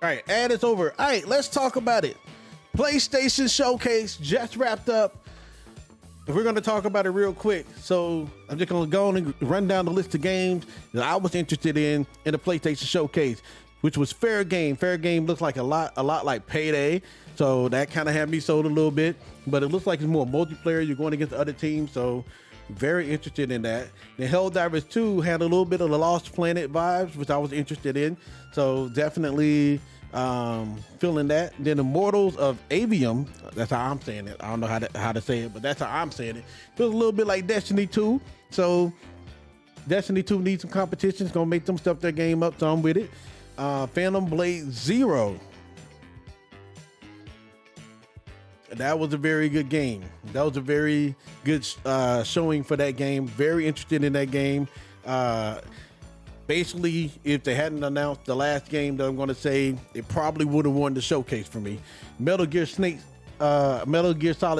All right, ad is over. All right, let's talk about it. PlayStation Showcase just wrapped up. We're going to talk about it real quick. So I'm just going to go on and run down the list of games that I was interested in the PlayStation Showcase, which was fair game. Fair game looks like a lot like Payday. So that kind of had me sold a little bit, but it looks like it's more multiplayer. You're going against other teams. So very interested in that. The Helldivers 2 had a little bit of the Lost Planet vibes, which I was interested in. So definitely feeling that. Then Immortals of Avium, that's how I'm saying it. I don't know how to say it, but that's how I'm saying it. Feels a little bit like Destiny 2. So Destiny 2 needs some competition. It's gonna make them step their game up, so I'm with it. Phantom Blade Zero. That was a very good game. That was a very good showing for that game. Very interested in that game. Basically, if they hadn't announced the last game that I'm going to say, it probably would have won the showcase for me. Metal Gear Solid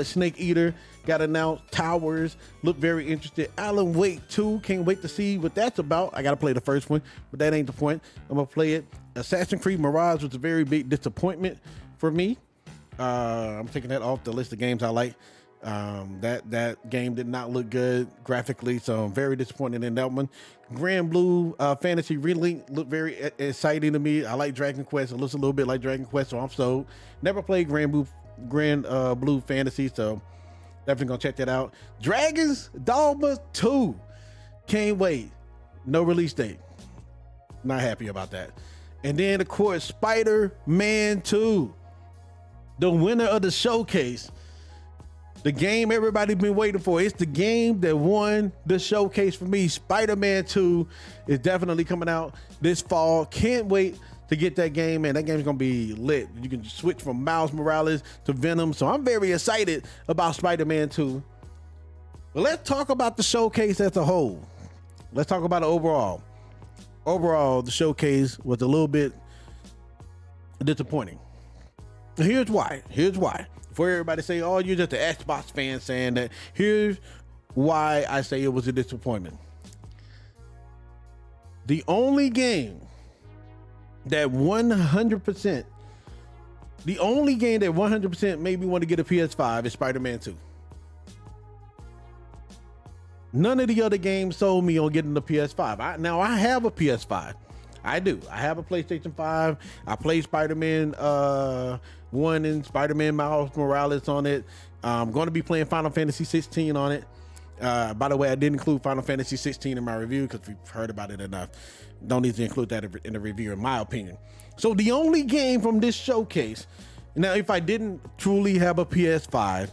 Snake Eater got announced. Towers looked very interested. Alan Wake 2, can't wait to see what that's about. I got to play the first one, but that ain't the point. I'm going to play it. Assassin's Creed Mirage was a very big disappointment for me. I'm taking that off the list of games I like. That game did not look good graphically, so I'm very disappointed in that one. Granblue Fantasy Relink looked very exciting to me. I like Dragon Quest. It looks a little bit like Dragon Quest, so I'm sold. Never played Granblue Fantasy, so definitely gonna check that out. Dragons Dogma 2. Can't wait. No release date. Not happy about that. And then of course Spider-Man 2. The winner of the showcase. The game everybody's been waiting for. It's the game that won the showcase for me. Spider-Man 2 is definitely coming out this fall. Can't wait to get that game, man. That game's gonna be lit. You can switch from Miles Morales to Venom. So I'm very excited about Spider-Man 2. But let's talk about the showcase as a whole. Let's talk about it overall. Overall, the showcase was a little bit disappointing. Here's why. Before everybody say, oh, you're just an Xbox fan saying that, here's why I say it was a disappointment. The only game that 100% made me want to get a PS5 is Spider-Man 2. None of the other games sold me on getting the PS5. Now I have a PS5. I do. I have a PlayStation 5. I play Spider-Man 1 and Spider-Man Miles Morales on it. I'm going to be playing Final Fantasy 16 on it. By the way, I did include Final Fantasy 16 in my review because we've heard about it enough. Don't need to include that in the review, in my opinion. So the only game from this showcase, now if I didn't truly have a PS5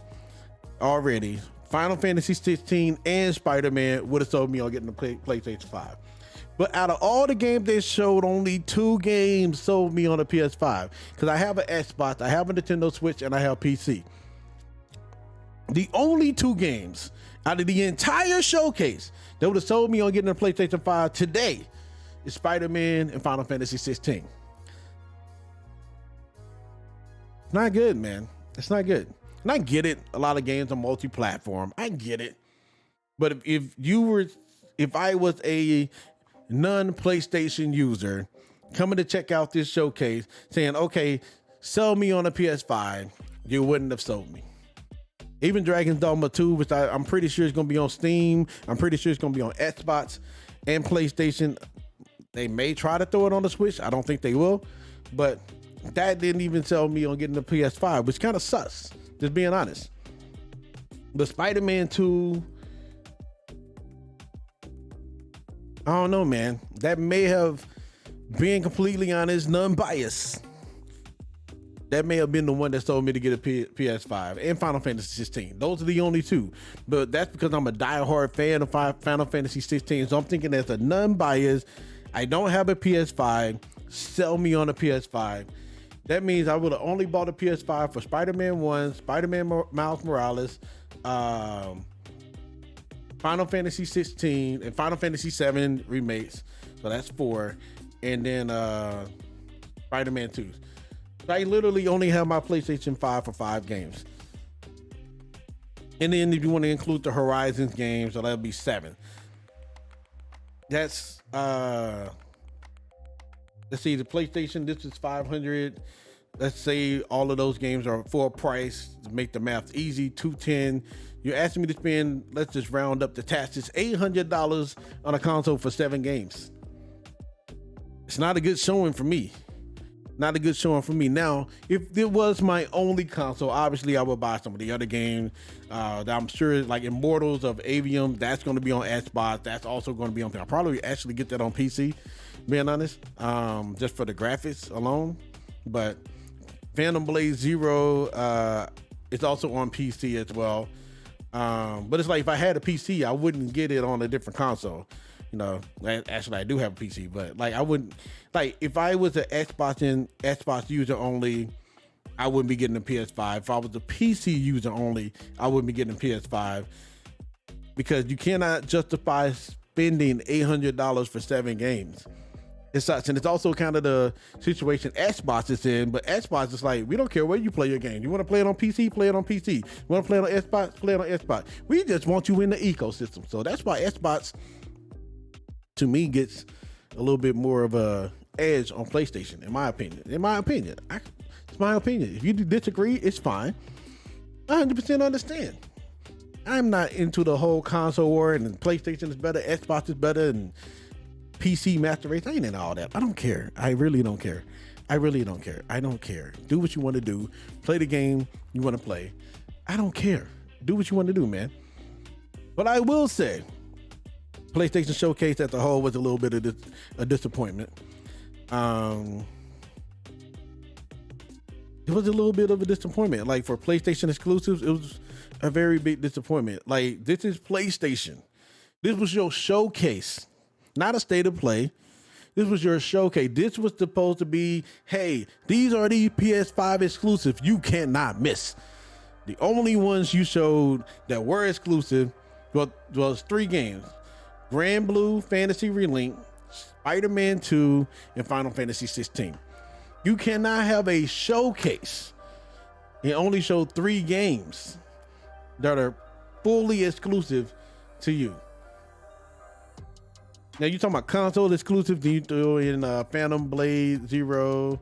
already, Final Fantasy 16 and Spider-Man would have sold me on getting the PlayStation 5. But out of all the games they showed, only 2 games sold me on a PS5. Because I have an Xbox, I have a Nintendo Switch, and I have PC. The only 2 games out of the entire showcase that would have sold me on getting a PlayStation 5 today is Spider-Man and Final Fantasy 16. It's not good, man. It's not good. And I get it. A lot of games are multi-platform. I get it. But if I was a non-PlayStation user coming to check out this showcase saying, okay, sell me on a PS5, you wouldn't have sold me. Even Dragon's Dogma 2, which I'm pretty sure is going to be on Steam. I'm pretty sure it's going to be on Xbox and PlayStation. They may try to throw it on the Switch. I don't think they will. But that didn't even sell me on getting the PS5, which kind of sucks, just being honest. But Spider-Man 2, I don't know, man. That may have, being completely honest, non-biased, that may have been the one that sold me to get a PS5 and Final Fantasy 16. Those are the only 2. But that's because I'm a diehard fan of Final Fantasy 16. So I'm thinking as a non-biased, I don't have a PS5, sell me on a PS5. That means I would have only bought a PS5 for Spider-Man 1, Spider-Man Miles Morales, Final Fantasy 16 and Final Fantasy 7 remakes. So that's 4. And then Spider-Man 2. So I literally only have my PlayStation 5 for 5 games. And then if you want to include the Horizons games, so that'll be 7. That's let's see, the PlayStation, this is 500. Let's say all of those games are full price to make the math easy, 210. You're asking me to spend, let's just round up the taxes, $800 on a console for 7 games. It's not a good showing for me. Not a good showing for me. Now, if it was my only console, obviously I would buy some of the other games that I'm sure, like Immortals of Avium, that's going to be on Xbox. That's also going to be on. I'll probably actually get that on PC, being honest, just for the graphics alone. But Phantom Blade Zero is also on PC as well. But it's like if I had a PC, I wouldn't get it on a different console. You know, actually I do have a PC, but like I wouldn't, like if I was an Xbox user only, I wouldn't be getting a PS5. If I was a PC user only, I wouldn't be getting a PS5, because you cannot justify spending $800 for 7 games. It sucks. And it's also kind of the situation Xbox is in, but Xbox is like, we don't care where you play your game. You want to play it on PC, play it on PC. You want to play it on Xbox, play it on Xbox. We just want you in the ecosystem. So that's why Xbox, to me, gets a little bit more of a edge on PlayStation, in my opinion. It's my opinion. If you disagree, it's fine. I 100% understand. I'm not into the whole console war and PlayStation is better, Xbox is better, and PC master race. I ain't in all that. I don't care. I really don't care. I don't care. Do what you want to do. Play the game you want to play. I don't care. Do what you want to do, man. But I will say, PlayStation Showcase as a whole was a little bit of a disappointment. It was a little bit of a disappointment. Like for PlayStation exclusives, it was a very big disappointment. Like, this is PlayStation. This was your showcase, not a state of play. This was your showcase. This was supposed to be, hey, these are the PS5 exclusives you cannot miss. The only ones you showed that were exclusive was 3 games: Granblue Fantasy Relink, Spider-Man 2, and Final Fantasy 16. You cannot have a showcase and only show 3 games that are fully exclusive to you. Now you talking about console exclusive, then you throw in Phantom Blade Zero.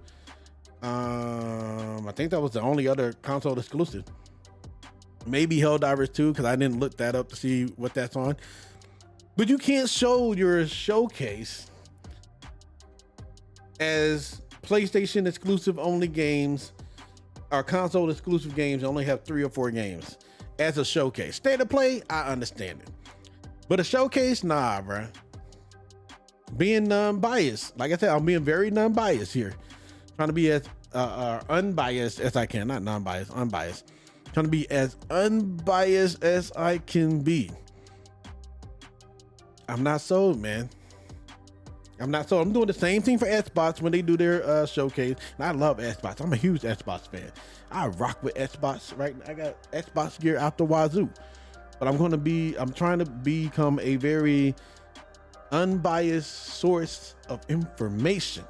I think that was the only other console exclusive. Maybe Helldivers 2, because I didn't look that up to see what that's on. But you can't show your showcase as PlayStation exclusive only games or console exclusive games. Only have 3 or 4 games as a showcase. State of play, I understand it, but a showcase, nah, bro. Being non-biased, like I said, I'm being very non-biased here, trying to be as unbiased as I can. Not non-biased, unbiased. Trying to be as unbiased as I can be. I'm not sold, man. I'm not sold. I'm doing the same thing for Xbox when they do their showcase. And I love Xbox. I'm a huge Xbox fan. I rock with Xbox right now. I got Xbox gear out the wazoo. But I'm trying to become a very unbiased source of information.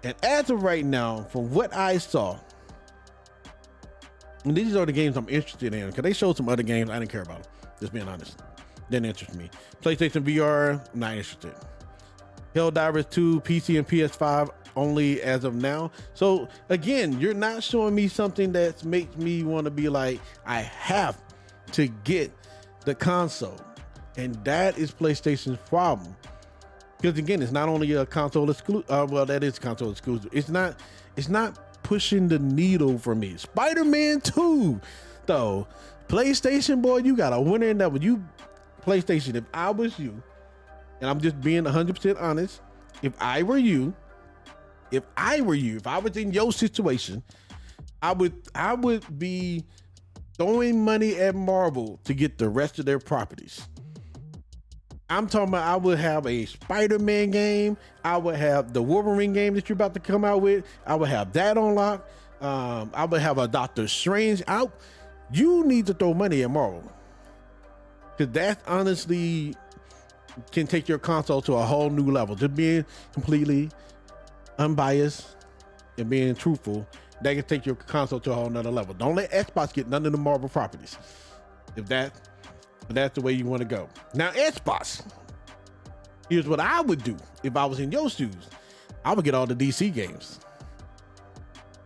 And as of right now, from what I saw, and these are the games I'm interested in, because they showed some other games I didn't care about, just being honest. Didn't interest me. PlayStation VR, not interested. Helldivers 2, PC and PS5 only as of now. So again, you're not showing me something that makes me want to be like, I have to get the console. And that is PlayStation's problem. Because again, it's not only a console exclusive. Well, that is console exclusive. It's not pushing the needle for me. Spider-Man 2, though. PlayStation, boy, you got a winner in that one. You, PlayStation, if I was you, and I'm just being 100% honest, if I were you, if I was in your situation, I would be throwing money at Marvel to get the rest of their properties. I'm talking about, I would have a Spider-Man game. I would have the Wolverine game that you're about to come out with. I would have that on lock. I would have a Doctor Strange out. You need to throw money at Marvel, because that honestly can take your console to a whole new level. Just being completely unbiased and being truthful, that can take your console to a whole nother level. Don't let Xbox get none of the Marvel properties, if that's the way you want to go. Now, Xbox, here's what I would do if I was in your shoes. I would get all the DC games.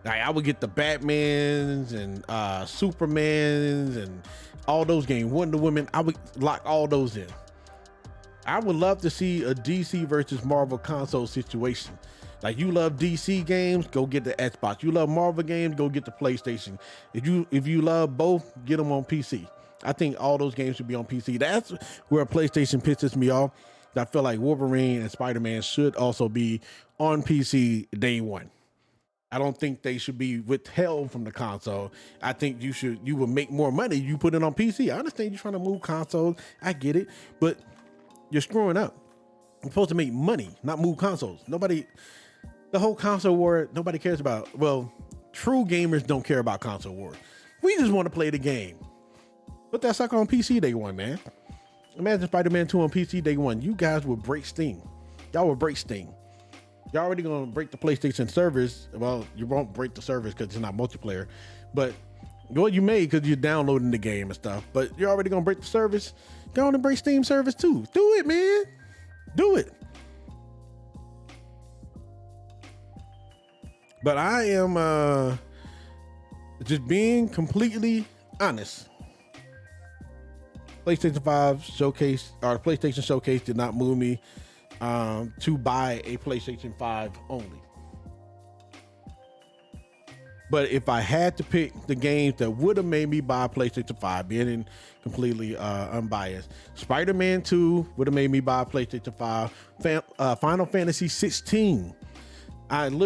Like, I would get the Batmans and Supermans and all those games. Wonder Woman, I would lock all those in. I would love to see a DC versus Marvel console situation. Like, you love DC games, go get the Xbox. You love Marvel games, go get the PlayStation. If you love both, get them on PC. I think all those games should be on PC. That's where PlayStation pisses me off. I feel like Wolverine and Spider-Man should also be on PC day one. I don't think they should be withheld from the console. I think you would make more money. You put it on PC. I understand you're trying to move consoles. I get it, but you're screwing up. You're supposed to make money, not move consoles. The whole console war, nobody cares about. Well, true gamers don't care about console war. We just want to play the game. Put that sucker on PC day one, man. Imagine Spider-Man 2 on PC day one. You guys would break Steam. Y'all would break Steam. Y'all already gonna break the PlayStation servers. Well, you won't break the servers because it's not multiplayer, but well, you may because you're downloading the game and stuff. But you're already gonna break the service. Go on and break Steam service too. Do it, man. Do it. But I am just being completely honest. PlayStation 5 showcase, or the PlayStation showcase, did not move me to buy a PlayStation 5 only. But if I had to pick the games that would have made me buy a PlayStation 5, being completely unbiased, Spider-Man 2 would have made me buy a PlayStation 5. Final Fantasy 16. I'm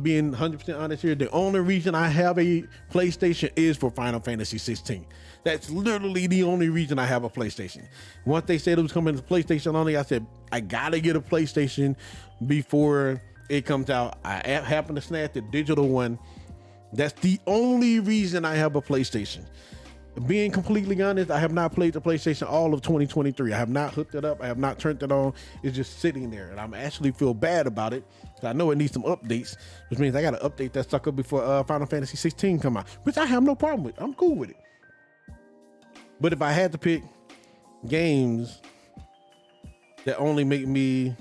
being 100% honest here. The only reason I have a PlayStation is for Final Fantasy 16. That's literally the only reason I have a PlayStation. Once they said it was coming to PlayStation only, I said, I gotta get a PlayStation before it comes out. I happen to snag the digital one. That's the only reason I have a PlayStation. Being completely honest, I have not played the PlayStation all of 2023. I have not hooked it up. I have not turned it on. It's just sitting there, and I'm actually feel bad about it. I know it needs some updates, which means I got to update that sucker before Final Fantasy 16 come out, which I have no problem with. I'm cool with it. But if I had to pick games that only make me,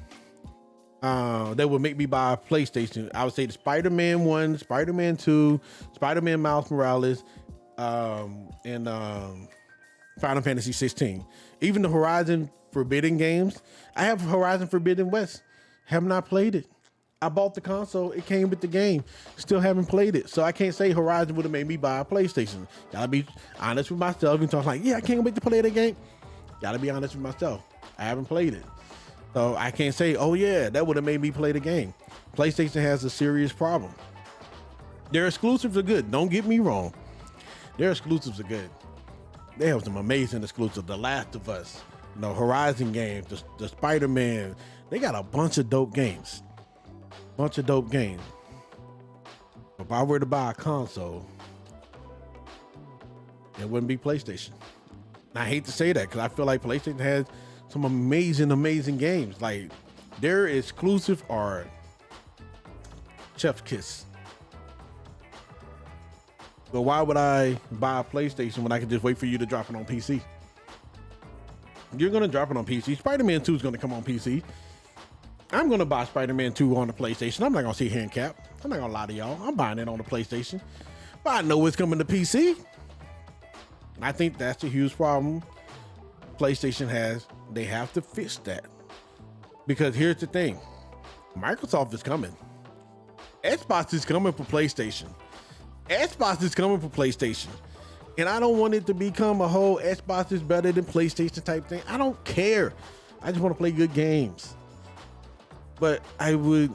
that would make me buy a PlayStation, I would say the Spider-Man 1, Spider-Man 2, Spider-Man Miles Morales, and Final Fantasy 16. Even the Horizon Forbidden games. I have Horizon Forbidden West. Have not played it. I bought the console. It came with the game. Still haven't played it. So I can't say Horizon would have made me buy a PlayStation. Gotta be honest with myself. And talk like, yeah, I can't wait to play that game. Gotta be honest with myself. I haven't played it. So I can't say, oh yeah, that would have made me play the game. PlayStation has a serious problem. Their exclusives are good. Don't get me wrong. Their exclusives are good. They have some amazing exclusives. The Last of Us, Horizon games, the Spider-Man. They got a bunch of dope games. But if I were to buy a console, it wouldn't be PlayStation. And I hate to say that because I feel like PlayStation has some amazing games. Like, their exclusive are chef's kiss. But why would I buy a PlayStation when I can just wait for you to drop it on PC? You're going to drop it on PC. Spider-Man 2 is going to come on PC. I'm going to buy Spider-Man 2 on the PlayStation. I'm not going to sit here and cap. I'm not going to lie to y'all. I'm buying it on the PlayStation. But I know it's coming to PC. I think that's a huge problem PlayStation has. They have to fix that. Because here's the thing. Microsoft is coming. Xbox is coming for PlayStation. Xbox is coming for PlayStation. And I don't want it to become a whole Xbox is better than PlayStation type thing. I don't care. I just want to play good games. But I would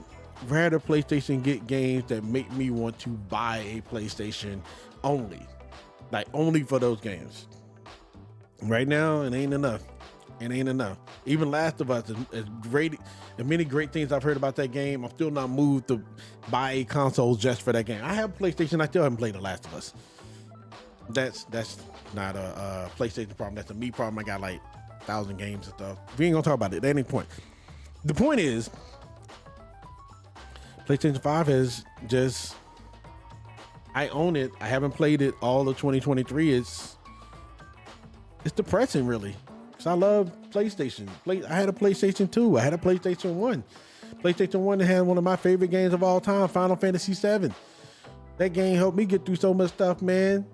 rather PlayStation get games that make me want to buy a PlayStation only. Like, only for those games. Right now, it ain't enough. Even Last of Us, as great, as many great things I've heard about that game, I'm still not moved to buy a console just for that game. I have a PlayStation. I still haven't played The Last of Us. That's not a PlayStation problem. That's a me problem. I got like 1,000 games and stuff. We ain't gonna talk about it at any point. The point is, PlayStation 5 has just, I own it. I haven't played it all of 2023. It's depressing, really. I love PlayStation. I had a PlayStation 2. I had a PlayStation 1. PlayStation 1 had one of my favorite games of all time, Final Fantasy 7. That game helped me get through so much stuff, man.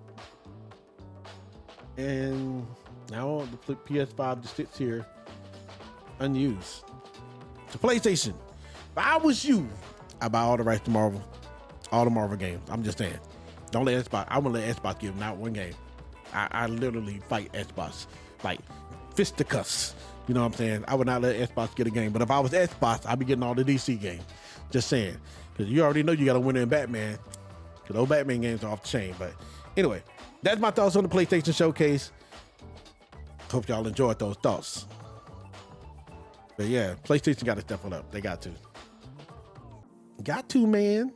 And now the PS5 just sits here unused. So PlayStation, if I was you, I buy all the rights to Marvel, all the Marvel games. I'm just saying, don't let Xbox. I wouldn't let Xbox give not one game. I literally fight Xbox like fisticuffs. You know what I'm saying? I would not let Xbox get a game. But if I was Xbox, I'd be getting all the DC games. Just saying, because you already know you got a winner in Batman. Because those Batman games are off the chain. But anyway, that's my thoughts on the PlayStation Showcase. Hope y'all enjoyed those thoughts. But yeah, PlayStation got to step it up. They got to. Got to, man.